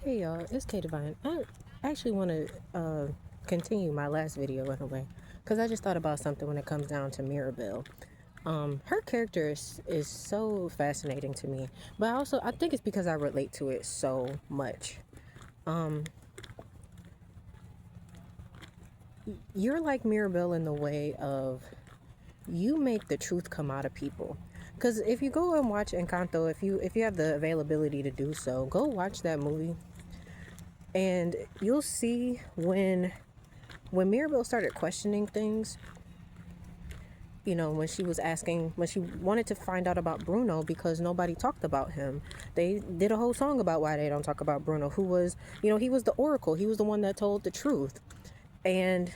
Hey y'all, it's K Divine. I actually want to continue my last video in a way because I just thought about something when it comes down to Mirabelle. Her character is so fascinating to me, but I think it's because I relate to it so much. Um, you're like Mirabelle in the way of you make the truth come out of people. Because if you go and watch Encanto, if you have the availability to do so, go watch that movie, and you'll see when Mirabelle started questioning things, when she wanted to find out about Bruno because nobody talked about him. They did a whole song about why they don't talk about Bruno, who was, he was the oracle. He was the one that told the truth. And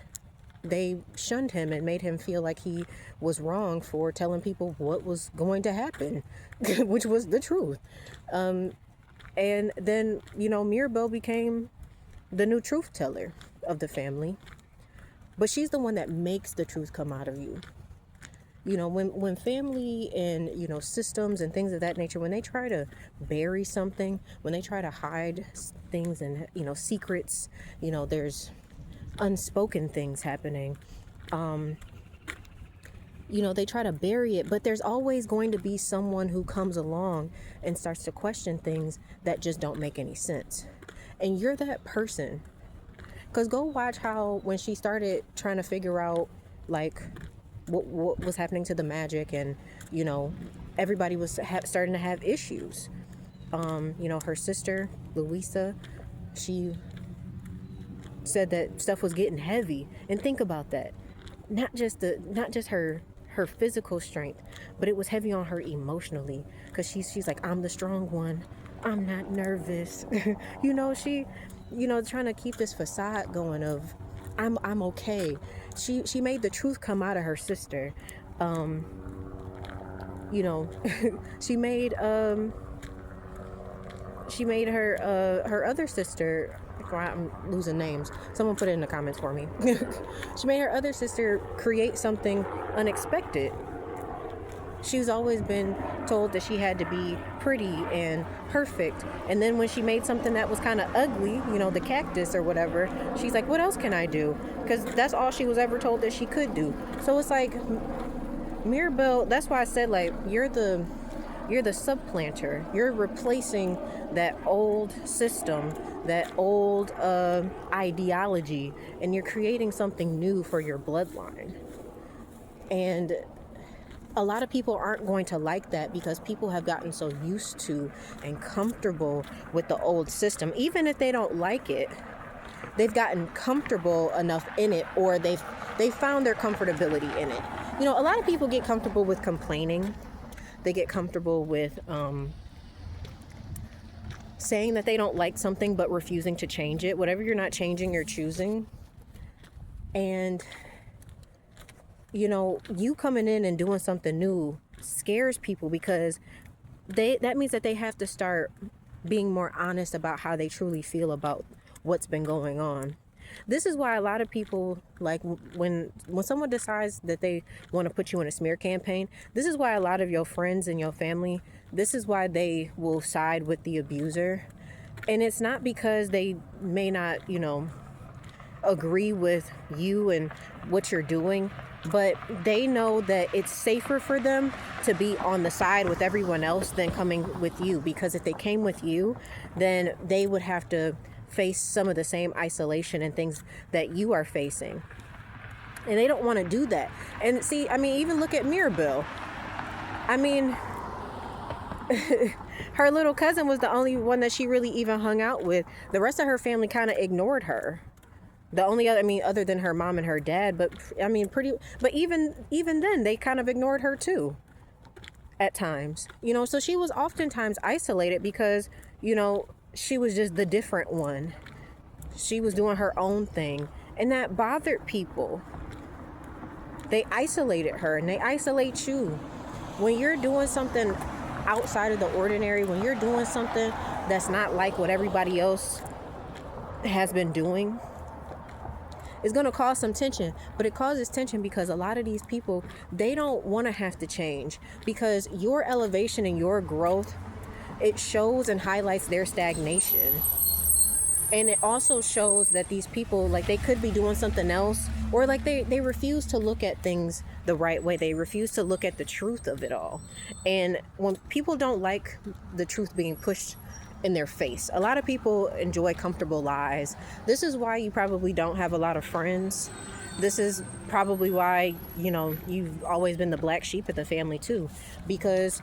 they shunned him and made him feel like he was wrong for telling people what was going to happen, which was the truth. And then, Mirabelle became the new truth teller of the family. But she's the one that makes the truth come out of you. When family and, systems and things of that nature, when they try to bury something, when they try to hide things and, secrets, there's unspoken things happening. They try to bury it, but there's always going to be someone who comes along and starts to question things that just don't make any sense. And you're that person. Because go watch how when she started trying to figure out, like, what was happening to the magic, and, everybody was starting to have issues. Her sister, Louisa, she said that stuff was getting heavy. And think about that. Not just her physical strength, but it was heavy on her emotionally. Because she's like, I'm the strong one. I'm not nervous. Trying to keep this facade going of I'm okay. She made the truth come out of her sister. Um, you know, she made her other sister. I'm losing names. Someone put it in the comments for me. She made her other sister create something unexpected. She's always been told that she had to be pretty and perfect. And then when she made something that was kind of ugly, the cactus or whatever, she's like, what else can I do? Because that's all she was ever told that she could do. So it's like, Mirabelle, that's why I said, like, you're the supplanter. You're replacing that old system, that old ideology, and you're creating something new for your bloodline. And a lot of people aren't going to like that because people have gotten so used to and comfortable with the old system. Even if they don't like it, they've gotten comfortable enough in it, or they've found their comfortability in it. A lot of people get comfortable with complaining. They get comfortable with saying that they don't like something but refusing to change it. Whatever you're not changing, you're choosing. And you coming in and doing something new scares people because that means that they have to start being more honest about how they truly feel about what's been going on. This is why a lot of people, like, when someone decides that they want to put you in a smear campaign, this is why a lot of your friends and your family, this is why they will side with the abuser. And it's not because they may not, agree with you and what you're doing, but they know that it's safer for them to be on the side with everyone else than coming with you, because if they came with you, then they would have to face some of the same isolation and things that you are facing, and they don't want to do that. And see, even look at Mirabelle. Her little cousin was the only one that she really even hung out with. The rest of her family kind of ignored her. The only other, other than her mom and her dad, but but even then, they kind of ignored her too at times. So she was oftentimes isolated because, she was just the different one. She was doing her own thing, and that bothered people. They isolated her, and they isolate you. When you're doing something outside of the ordinary, when you're doing something that's not like what everybody else has been doing, it's going to cause some tension. But it causes tension because a lot of these people, they don't want to have to change, because your elevation and your growth, it shows and highlights their stagnation. And it also shows that these people, like, they could be doing something else, or like they refuse to look at things the right way. They refuse to look at the truth of it all. And when people don't like the truth being pushed in their face, a lot of people enjoy comfortable lies. This is why you probably don't have a lot of friends. This is probably why, you've always been the black sheep of the family too, because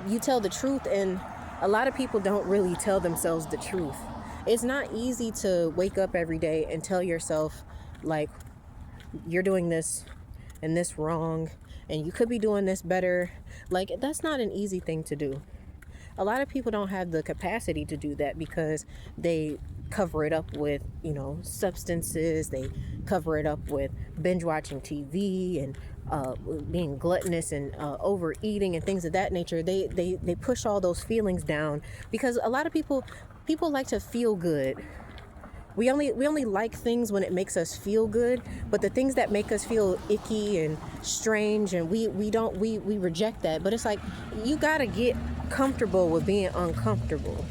you tell the truth, and a lot of people don't really tell themselves the truth. It's not easy to wake up every day and tell yourself, like, you're doing this and this wrong, and you could be doing this better. Like, that's not an easy thing to do. A lot of people don't have the capacity to do that because they cover it up with, substances. They cover it up with binge watching TV and being gluttonous and overeating and things of that nature. They push all those feelings down because a lot of people like to feel good. We only like things when it makes us feel good, but the things that make us feel icky and strange, and we reject that. But it's like, you gotta get comfortable with being uncomfortable.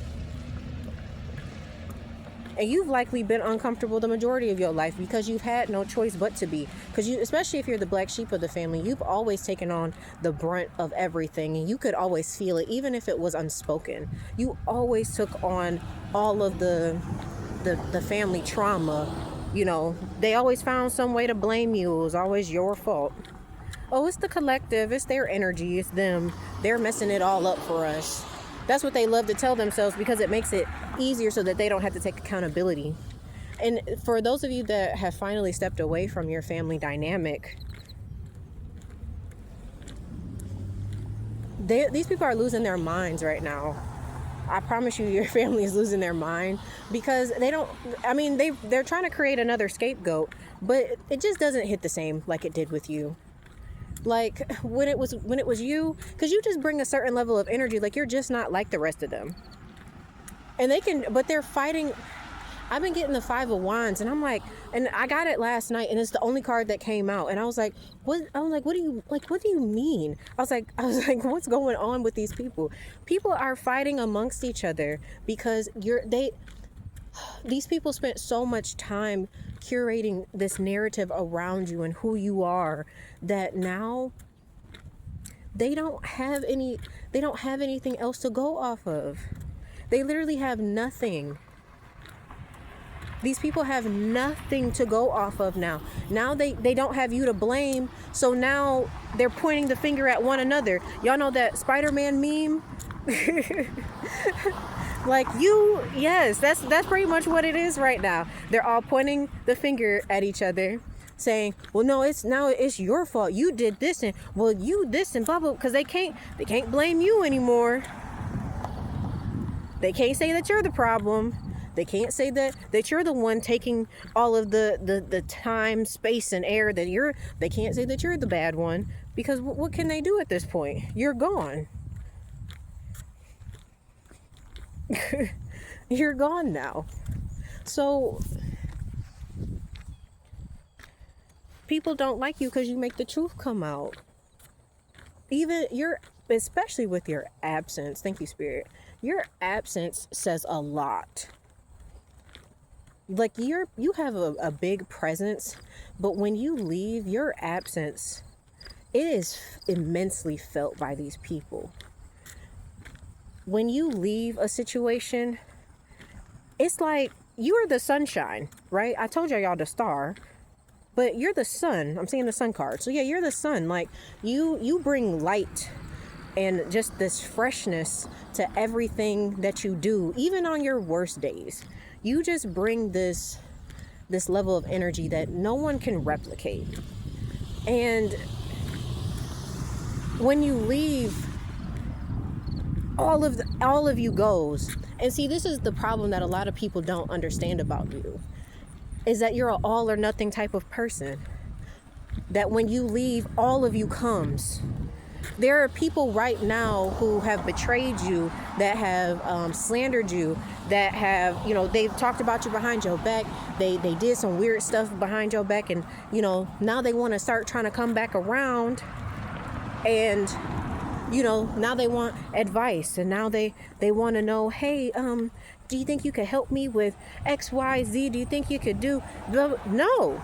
And you've likely been uncomfortable the majority of your life because you've had no choice but to be. Because especially if you're the black sheep of the family, you've always taken on the brunt of everything, and you could always feel it, even if it was unspoken. You always took on all of the family trauma. They always found some way to blame you. It was always your fault. Oh, it's the collective. It's their energy. It's them. They're messing it all up for us. That's what they love to tell themselves because it makes it easier so that they don't have to take accountability. And for those of you that have finally stepped away from your family dynamic, these people are losing their minds right now. I promise you, your family is losing their mind because they're trying to create another scapegoat, but it just doesn't hit the same like it did with you. Like when it was you, because you just bring a certain level of energy, like you're just not like the rest of them. And but they're fighting. I've been getting the 5 of Wands, and I'm like, and I got it last night, and it's the only card that came out, and I was like, what do you mean? I was like, what's going on with these people? People are fighting amongst each other because these people spent so much time curating this narrative around you and who you are that now they don't have anything else to go off of. They literally have nothing. These people have nothing to go off of now. Now they don't have you to blame, so now they're pointing the finger at one another. Y'all know that Spider-Man meme? Like yes, that's pretty much what it is right now. They're all pointing the finger at each other, saying, well, no, it's your fault. You did this, and well, you this, and blah blah, because they can't blame you anymore. They can't say that you're the problem. They can't say that you're the one taking all of the time, space, and air they can't say that you're the bad one, because what can they do at this point? You're gone. You're gone now. So people don't like you because you make the truth come out. Especially with your absence. Thank you, Spirit. Your absence says a lot. Like you have a big presence, but when you leave, your absence, it is immensely felt by these people. When you leave a situation, it's like you're the sunshine, right? I told y'all the star, but you're the sun. I'm seeing the sun card. So yeah, you're the sun. Like you bring light and just this freshness to everything that you do, even on your worst days. You just bring this level of energy that no one can replicate. And when you leave, all of you goes. And see, this is the problem that a lot of people don't understand about you, is that you're an all or nothing type of person. That when you leave, all of you comes. There are people right now who have betrayed you, that have slandered you, that have, they've talked about you behind your back. They did some weird stuff behind your back, and, now they want to start trying to come back around. And now they want advice, and now they want to know, hey, do you think you could help me with XYZ? Do you think you could do no.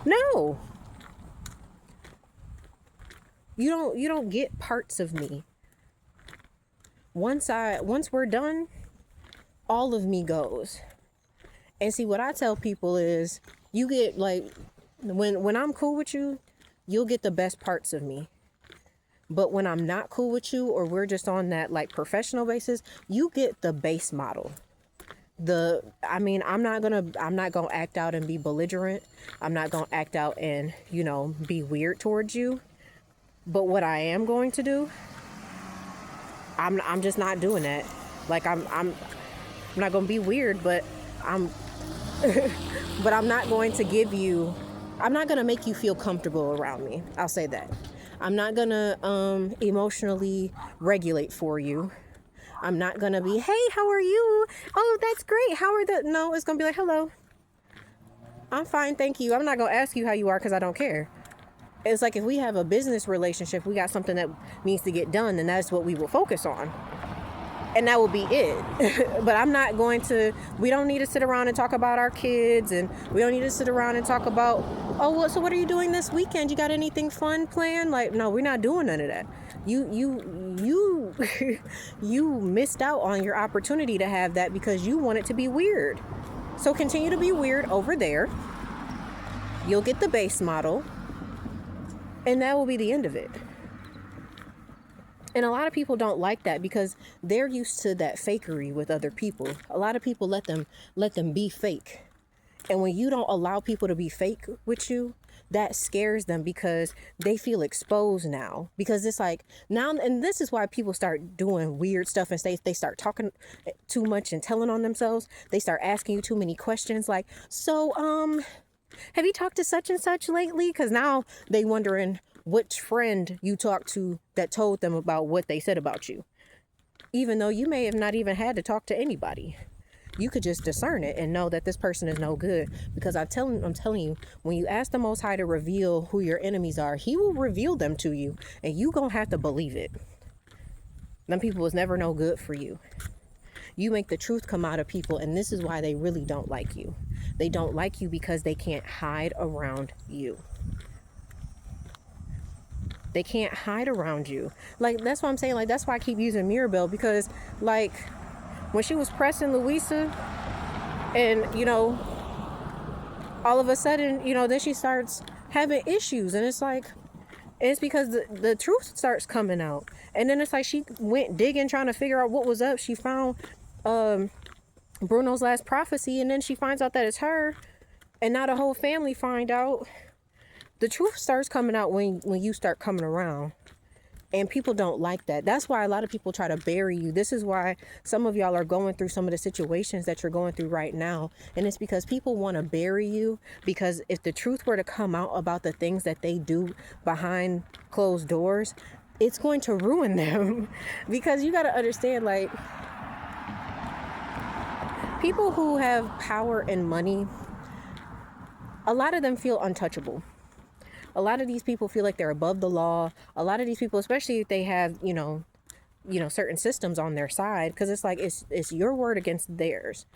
No. You don't get parts of me. Once we're done, all of me goes. And see, what I tell people is, you get, like, when I'm cool with you, you'll get the best parts of me. But when I'm not cool with you, or we're just on that, like, professional basis, you get the base model. I'm not gonna act out and be belligerent. I'm not gonna act out and, be weird towards you. But what I am going to do, I'm just not doing that. Like, I'm not gonna be weird, but I'm not going to I'm not gonna make you feel comfortable around me. I'll say that. I'm not gonna emotionally regulate for you. I'm not gonna be, hey, how are you? Oh, that's great. No, it's gonna be like, hello. I'm fine, thank you. I'm not gonna ask you how you are because I don't care. It's like, if we have a business relationship, we got something that needs to get done, then that's what we will focus on. And that will be it. But I'm not going to, we don't need to sit around and talk about our kids, and we don't need to sit around and talk about, oh, well, so what are you doing this weekend? You got anything fun planned? Like, no, we're not doing none of that. You missed out on your opportunity to have that because you want it to be weird. So continue to be weird over there. You'll get the base model, and that will be the end of it. And a lot of people don't like that because they're used to that fakery with other people. A lot of people let them be fake. And when you don't allow people to be fake with you, that scares them because they feel exposed now. Because it's like now, and this is why people start doing weird stuff, and they start talking too much and telling on themselves. They start asking you too many questions like, so, have you talked to such and such lately? Because now they wondering which friend you talked to that told them about what they said about you. Even though you may have not even had to talk to anybody. You could just discern it and know that this person is no good. Because I'm telling you, when you ask the Most High to reveal who your enemies are, He will reveal them to you. And you gonna have to believe it. Them people was never no good for you. You make the truth come out of people, and this is why they really don't like you. They don't like you because they can't hide around you. They can't hide around you. Like, that's what I'm saying. Like, that's why I keep using Mirabelle, because, like, when she was pressing Louisa, and, all of a sudden, then she starts having issues. And it's like, it's because the truth starts coming out. And then it's like she went digging, trying to figure out what was up. She found Bruno's last prophecy, and then she finds out that it's her. And now the whole family find out. The truth starts coming out when you start coming around. And people don't like that. That's why a lot of people try to bury you. This is why some of y'all are going through some of the situations that you're going through right now. And it's because people want to bury you. Because if the truth were to come out about the things that they do behind closed doors, it's going to ruin them. Because you got to understand, like, people who have power and money, a lot of them feel untouchable. A lot of these people feel like they're above the law. A lot of these people, especially if they have, certain systems on their side, because it's like, it's your word against theirs.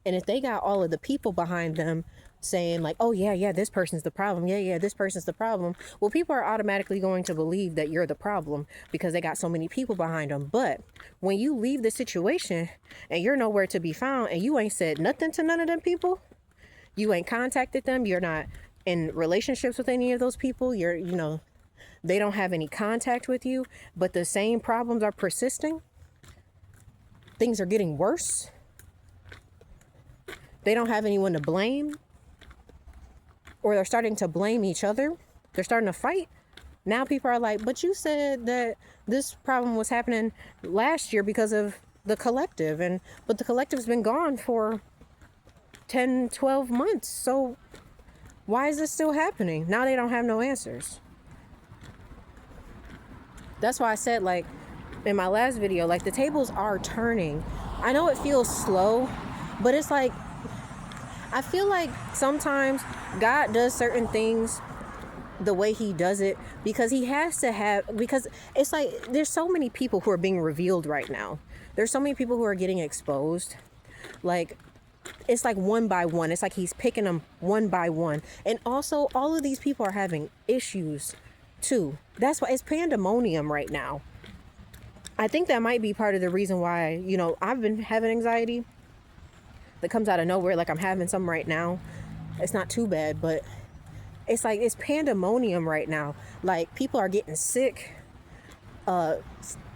And if they got all of the people behind them saying like, oh yeah, this person's the problem. Yeah, this person's the problem. Well, people are automatically going to believe that you're the problem because they got so many people behind them. But when you leave the situation and you're nowhere to be found, and you ain't said nothing to none of them people, you ain't contacted them, you're not in relationships with any of those people, they don't have any contact with you, but the same problems are persisting, things are getting worse, they don't have anyone to blame, or they're starting to blame each other, they're starting to fight. Now people are like, but you said that this problem was happening last year because of the collective, but the collective's been gone for 10, 12 months, so why is this still happening? Now they don't have no answers. That's why I said, like, in my last video, like, the tables are turning. I know it feels slow, but it's like, I feel like sometimes God does certain things the way he does it, because he has to have, because it's like there's so many people who are being revealed right now. There's so many people who are getting exposed. Like, it's like one by one. It's like he's picking them one by one. And also, all of these people are having issues too. That's why it's pandemonium right now. I think that might be part of the reason why, you know, I've been having anxiety that comes out of nowhere. Like, I'm having some right now. It's not too bad, but it's like it's pandemonium right now. Like, people are getting sick.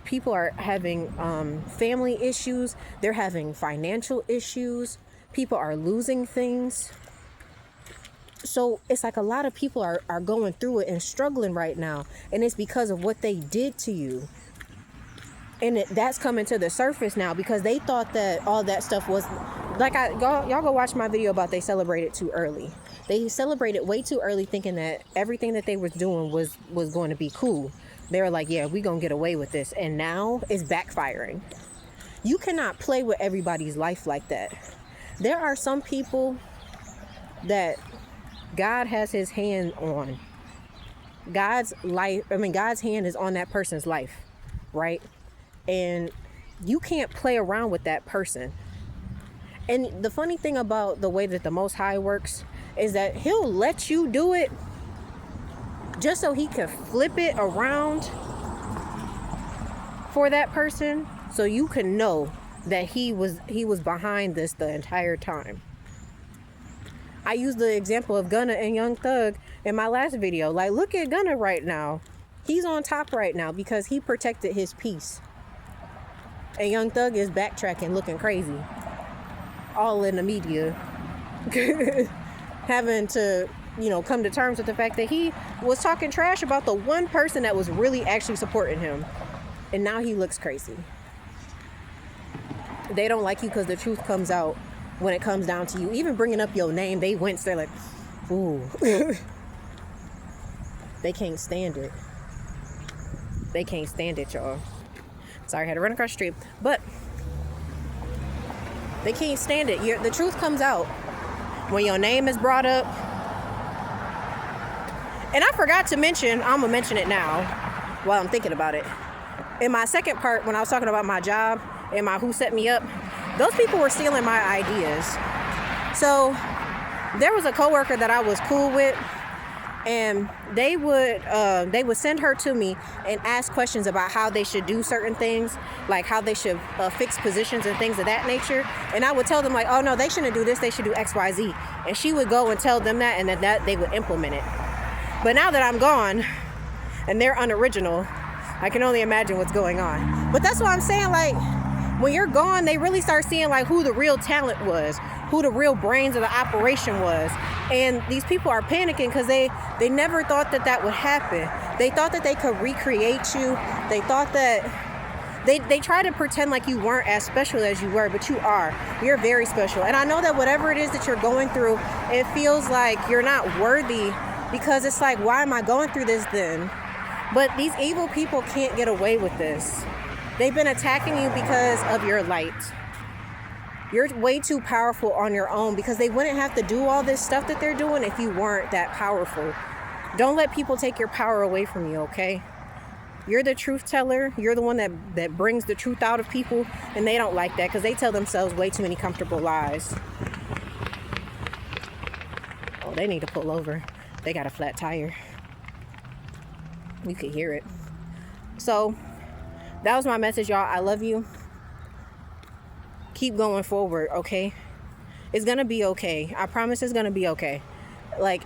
People are having family issues. They're having financial issues. People are losing things. So it's like a lot of people are going through it and struggling right now. And it's because of what they did to you. And that's coming to the surface now, because they thought that all that stuff was like, y'all go watch my video about they celebrated too early. They celebrated way too early, thinking that everything that they was doing was going to be cool. They were like, yeah, we gonna get away with this. And now it's backfiring. You cannot play with everybody's life like that. There are some people that God has his hand on. God's hand is on that person's life, right? And you can't play around with that person. And the funny thing about the way that the Most High works is that he'll let you do it just so he can flip it around for that person, so you can know that he was behind this the entire time. I used the example of Gunna and Young Thug in my last video. Like, look at Gunna right now. He's on top right now because he protected his peace. And Young Thug is backtracking, looking crazy. All in the media. Having to, you know, come to terms with the fact that he was talking trash about the one person that was really actually supporting him. And now he looks crazy. They don't like you because the truth comes out when it comes down to you. Even bringing up your name, they wince. They're like, ooh. They can't stand it. They can't stand it, y'all. Sorry, I had to run across the street. But they can't stand it. The truth comes out when your name is brought up. And I forgot to mention, I'm going to mention it now while I'm thinking about it. In my second part, when I was talking about my job and my who set me up, those people were stealing my ideas. So there was a coworker that I was cool with, and they would send her to me and ask questions about how they should do certain things, like how they should fix positions and things of that nature. And I would tell them like, oh no, they shouldn't do this, they should do X, Y, Z. And she would go and tell them that, and that they would implement it. But now that I'm gone and they're unoriginal, I can only imagine what's going on. But that's what I'm saying, like, when you're gone, they really start seeing like who the real talent was, who the real brains of the operation was. And these people are panicking because they never thought that would happen. They thought that they could recreate you. They thought that they try to pretend like you weren't as special as you were, but you are. You're very special. And I know that whatever it is that you're going through, it feels like you're not worthy, because it's like, why am I going through this then? But these evil people can't get away with this. They've been attacking you because of your light. You're way too powerful on your own, because they wouldn't have to do all this stuff that they're doing if you weren't that powerful. Don't let people take your power away from you, okay? You're the truth teller. You're the one that brings the truth out of people, and they don't like that because they tell themselves way too many comfortable lies. Oh, they need to pull over. They got a flat tire. You could hear it. So that was my message, y'all. I love you. Keep going forward, okay? It's gonna be okay. I promise it's gonna be okay. Like,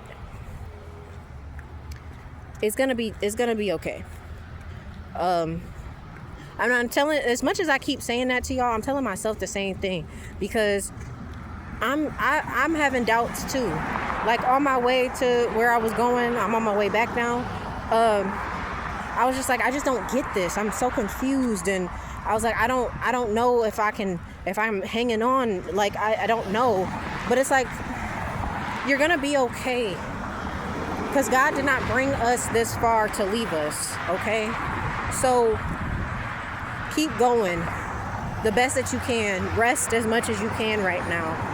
it's gonna be okay. I'm telling, as much as I keep saying that to y'all, I'm telling myself the same thing, because I'm having doubts too. Like, on my way to where I was going, I'm on my way back now. I was just like, I just don't get this. I'm so confused, and I was like, I don't know if I'm hanging on. Like, I don't know. But it's like, you're gonna be okay, because God did not bring us this far to leave us, okay? So keep going the best that you can. Rest as much as you can right now.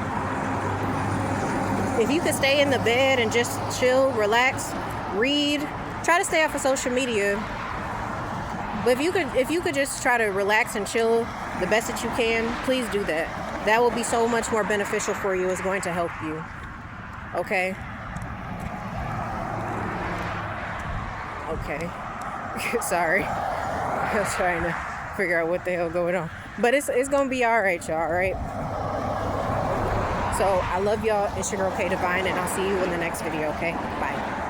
If you could stay in the bed and just chill, relax, read, try to stay off of social media. But if you could just try to relax and chill the best that you can, please do that. That will be so much more beneficial for you. It's going to help you. Okay? Okay. Sorry. I was trying to figure out what the hell going on. But it's going to be all right, y'all, all right? So I love y'all. It's your girl, K Divine, and I'll see you in the next video, okay? Bye.